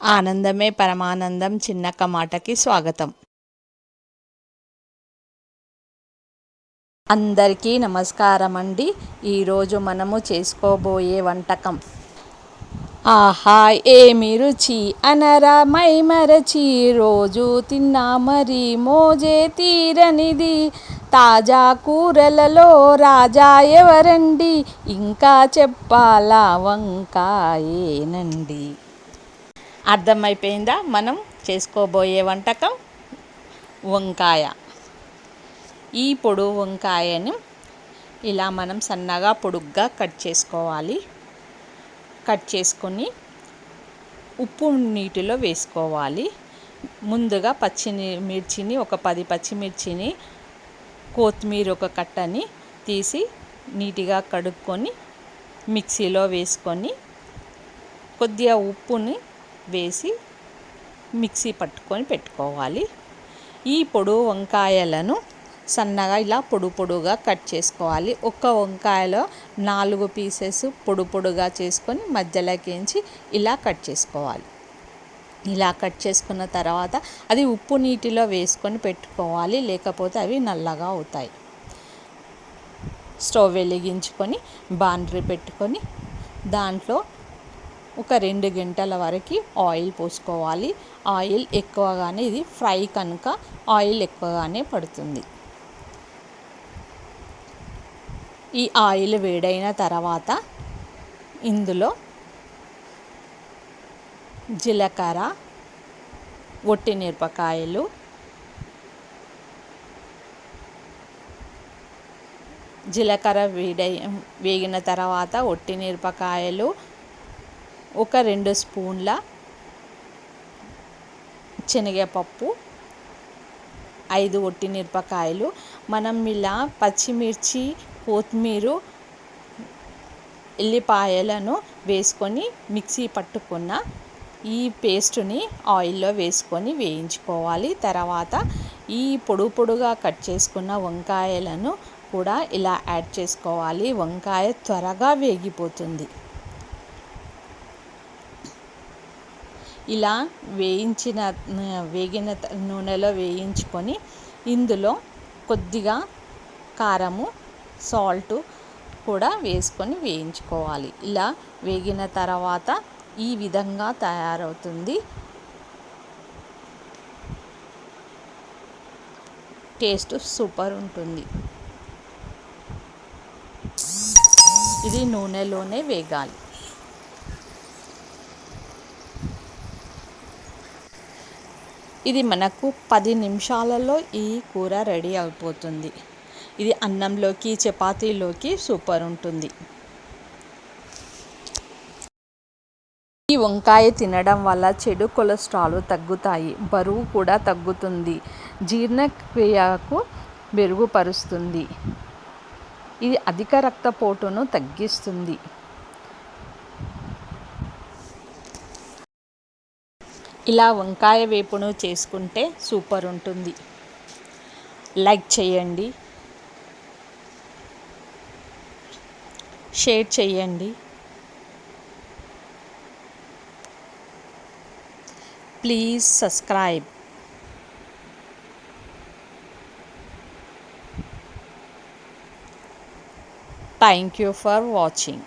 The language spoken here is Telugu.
ఆనందమే పరమానందం చిన్నక్క మాటకి స్వాగతం. అందరికీ నమస్కారం అండి. ఈరోజు మనము చేసుకోబోయే వంటకం ఆహా ఏమి రుచి అనరా మై మరచి, రోజు తిన్నా మరి మోజే తీరనిది. తాజా కూరలలో రాజా ఎవరండి, ఇంకా చెప్పాలా వంకాయేనండి. అర్థమైపోయిందా? మనం చేసుకోబోయే వంటకం వంకాయ. ఈ పొడుగు వంకాయను ఇలా మనం సన్నగా పొడుగ్గా కట్ చేసుకోవాలి. కట్ చేసుకొని ఉప్పు నీటిలో వేసుకోవాలి. ముందుగా పచ్చిమిర్చిని ఒక 10 పచ్చిమిర్చిని, కొత్తిమీర ఒక కట్టని తీసి నీట్గా కడుక్కొని మిక్సీలో వేసుకొని కొద్దిగా ఉప్పుని వేసి మిక్సీ పట్టుకొని పెట్టుకోవాలి. ఈ పొడుగు వంకాయలను సన్నగా ఇలా పొడుగా కట్ చేసుకోవాలి. ఒక్క వంకాయలో 4 పీసెస్ పొడుగా చేసుకొని మధ్యలోకించి ఇలా కట్ చేసుకోవాలి. ఇలా కట్ చేసుకున్న తర్వాత అది ఉప్పు నీటిలో వేసుకొని పెట్టుకోవాలి, లేకపోతే అవి నల్లగా అవుతాయి. స్టవ్ వెలిగించుకొని బాండ్రీ పెట్టుకొని దాంట్లో ఒక 2 గంటల వరకు ఆయిల్ పోసుకోవాలి. ఆయిల్ ఎక్కువగానే, ఇది ఫ్రై కనుక ఆయిల్ ఎక్కువగానే పడుతుంది. ఈ ఆయిల్ వేడైన తర్వాత ఇందులో జీలకర్ర, ఒట్టి మిరపకాయలు, జీలకర్ర వేగిన తర్వాత ఒట్టి మిరపకాయలు, ఒక 2 స్పూన్ల శనగపప్పు, 5 ఒట్టి మిరపకాయలు. మనం ఇలా పచ్చిమిర్చి, కొత్తిమీర, ఎల్లిపాయలను వేసుకొని మిక్సీ పట్టుకున్న ఈ పేస్టుని ఆయిల్లో వేసుకొని వేయించుకోవాలి. తర్వాత ఈ పొడుగా కట్ చేసుకున్న వంకాయలను కూడా ఇలా యాడ్ చేసుకోవాలి. వంకాయ త్వరగా వేగిపోతుంది. ఇలా వేగిన నూనెలో వేయించుకొని ఇందులో కొద్దిగా కారము, సాల్ట్ కూడా వేసుకొని వేయించుకోవాలి. ఇలా వేగిన తర్వాత ఈ విధంగా తయారవుతుంది. టేస్ట్ సూపర్ ఉంటుంది. ఇది నూనెలోనే వేగాలి. ఇది మనకు 10 నిమిషాలలో ఈ కూర రెడీ అయిపోతుంది. ఇది అన్నంలోకి, చపాతీలోకి సూపర్ ఉంటుంది. ఈ వంకాయ తినడం వల్ల చెడు కొలెస్ట్రాల్ తగ్గుతాయి, బరువు కూడా తగ్గుతుంది, జీర్ణక్రియకు మెరుగుపరుస్తుంది. ఇది అధిక రక్తపోటును తగ్గిస్తుంది. ఇలా వంకాయ వేపును చేసుకుంటే సూపర్ ఉంటుంది. లైక్ చేయండి, షేర్ చేయండి. Please subscribe. Thank you for watching.